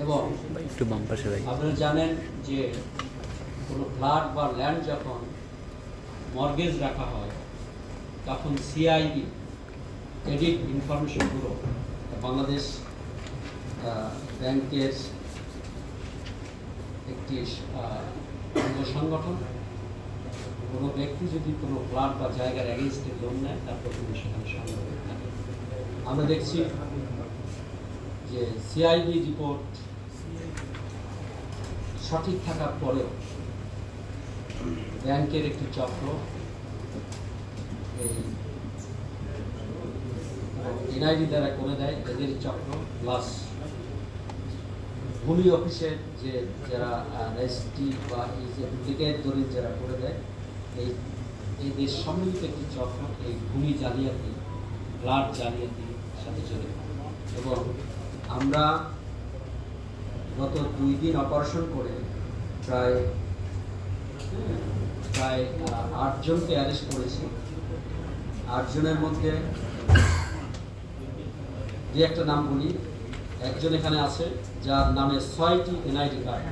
এবং আপনারা জানেন যে কোনো ফ্ল্যাট বা ল্যান্ড যখন মর্গেজ রাখা হয় তখন CIB credit information bureau Bangladesh ব্যাংকের একটি সংগঠন কোনো ব্যক্তি যদি কোনো ফ্ল্যাট বা জায়গার এগেইনস্টে লোন নেয় তারপর কিন্তু সেখানে সংগ্রহ থাকে। আমরা দেখছি যে সিআইবি রিপোর্ট সঠিক থাকার পরেও ব্যাংকের একটি চক্র এই এনআইডি দ্বারা করে দেয় এদের চক্র, প্লাস ভূমি অফিসের যে যারা রেজিস্ট্রি বা এই যে ডুপ্লিকেট দলিল যারা করে দেয় এই দেশ সম্মিলিত একটি চক্র এই ভূমি জালিয়াতি, ফ্ল্যাট জালিয়াতির সাথে জড়িত। এবং আমরা গত 2 দিন অপারেশন করে প্রায় 8 জনকে অ্যারেস্ট করেছি। 8 জনের মধ্যে যে একটা নাম বলি, একজন এখানে আছে যার নামে 6টি এনআইডি কার্ড,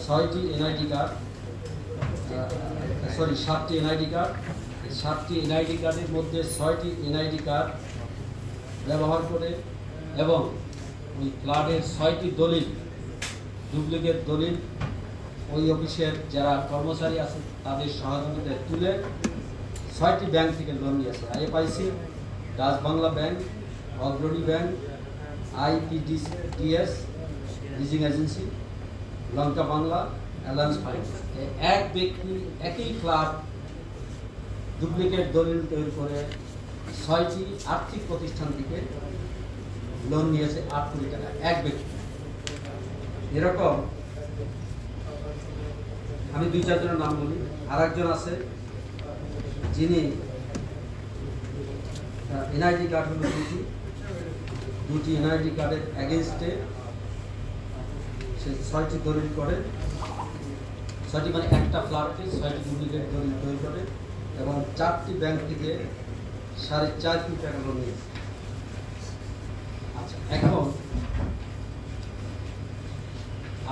7টি এনআইডি কার্ড। 7টি এনআইডি কার্ডের মধ্যে 6টি এনআইডি কার্ড ব্যবহার করে এবং ওই ফ্ল্যাটের 6টি দলিল, ডুপ্লিকেট দলিল ওই অফিসের যারা কর্মচারী আছে তাদের সহযোগিতায় তুলে 6টি ব্যাংক থেকে লোন নিয়েছে। আইএফআইসি, ডাচ বাংলা ব্যাংক, অগ্রণী ব্যাংক, আইপিডিএস লিজিং এজেন্সি, লঙ্কা বাংলা, অ্যালায়েন্স ফাইন্যান্স। এক ব্যক্তি একই ফ্ল্যাট ডুপ্লিকেট দলিল তৈরি করে 6টি আর্থিক প্রতিষ্ঠান থেকে লোন নিয়েছে 8 কোটি টাকা এক ব্যক্তি। এরকম আমি 2-4 জনের নাম বলি। আর একজন আছে যিনি এনআইডি কার্ড হলো দুটি এনআইডি কার্ডের এগেনস্টে সে 6টি দলিল করে, 6টি মানে একটা ফ্ল্যাটকে 6টি ডুপ্লিকেট দলিল তৈরি করে এবং 4টি ব্যাংক থেকে 4.5 কোটি টাকা লোন নিয়েছে। আচ্ছা, এখন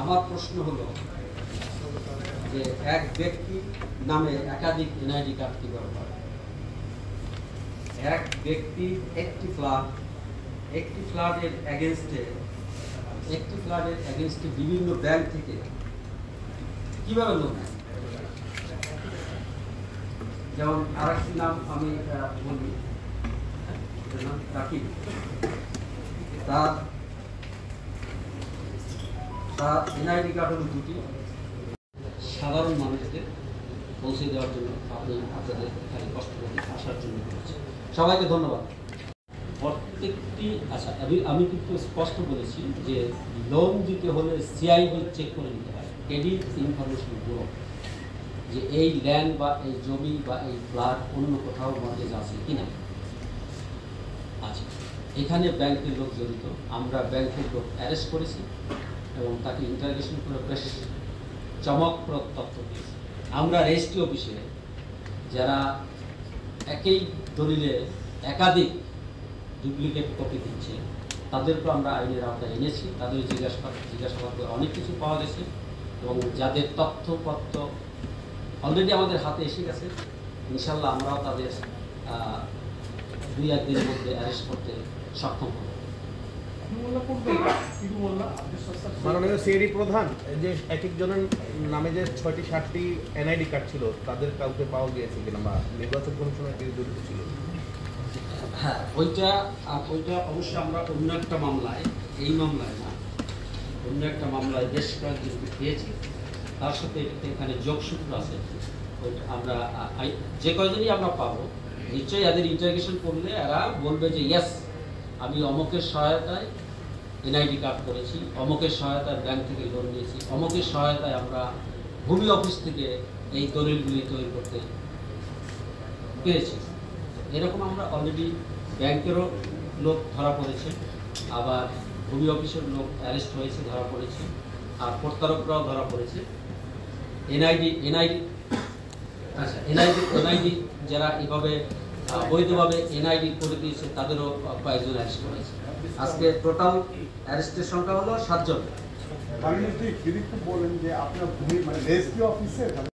আমার প্রশ্ন হলো যে এক ব্যক্তি নামে একাধিক এনআইডি কার্ড কিভাবে পাবে? এক ব্যক্তি একটি ফ্ল্যাটের এগেনস্টে বিভিন্ন ব্যাংক থেকে কিভাবে লোন নেয়? যেমন আরেকটি নাম আমি বলি, রাকিব। তার এনআইডি কার্ড হলো 2টি। সাধারণ মানুষদের পৌঁছে দেওয়ার জন্য আপনি আপনাদের এখানে কষ্ট করে আসার জন্য বলেছি। সবাইকে ধন্যবাদ। প্রত্যেকটি আমি কিন্তু স্পষ্ট বলেছি যে লোন দিতে হলে সিআইবি চেক করে নিতে হয়, ক্রেডিট ইনফরমেশন ব্যুরো, যে এই ল্যান্ড বা এই জমি বা এই ফ্ল্যাট অন্য কোথাও মর্গেজ আছে কিনা। আচ্ছা, এখানে ব্যাংকের লোক জড়িত। আমরা ব্যাংকের লোক অ্যারেস্ট করেছি এবং তাকে ইন্টারোগেশন করে বেশ চমকপ্রদ তথ্য দিয়েছি। আমরা রেজিস্ট্রি অফিসে যারা একই দলিলে একাধিক ডুপ্লিকেট কপি দিচ্ছে তাদেরকে আমরা আইনের আওতায় এনেছি। তাদের জিজ্ঞাসাবাদ করে অনেক কিছু পাওয়া গেছে এবং যাদের তথ্যপত্র অলরেডি আমাদের হাতে এসে গেছে, ইনশাল্লাহ আমরাও তাদের 2-1 দিনের মধ্যে অ্যারেস্ট করতে সক্ষম হব। মাননীয় সিআইডি প্রধান, যে এক একজনের নামে যে 6টি-7টি এনআইডি কার্ড ছিল তাদের কাউকে পাওয়া গিয়েছে কিনা বা নির্বাচন কমিশনের জড়িত ছিল? হ্যাঁ, ওইটা অবশ্যই আমরা অন্য একটা মামলায়, এই মামলায় না, অন্য একটা মামলায় বেশ কয়েকজনকে পেয়েছি। তার সাথে এখানে যোগসূত্র আছে। ওইটা আমরা যে কয়েকজনই আমরা পাবো নিশ্চয়ই এদের ইন্টারোগেশন করলে এরা বলবে যে ইয়েস, আমি অমুকের সহায়তায় এনআইডি কার্ড করেছি, অমুকের সহায়তায় ব্যাংক থেকে লোন নিয়েছি, অমুকের সহায়তায় আমরা ভূমি অফিস থেকে এই দলিলগুলি তৈরি করতে পেরেছি। এরকম আমরা অলরেডি ব্যাংকেরও লোক ধরা পড়েছে, আবার ভূমি অফিসের লোক অ্যারেস্ট হয়েছে, ধরা পড়েছে, আর প্রতারকরাও ধরা পড়েছে। এনআইডি যারা এভাবে বৈধভাবে এনআইডি করে দিয়েছে তাদেরও কয়েকজন অ্যারেস্ট করেছে। আজকে টোটাল অ্যারেস্টের সংখ্যা হলো 7 জন। যদি একটু বলেন যে আপনার মানে রেজিস্ট্রি অফিসে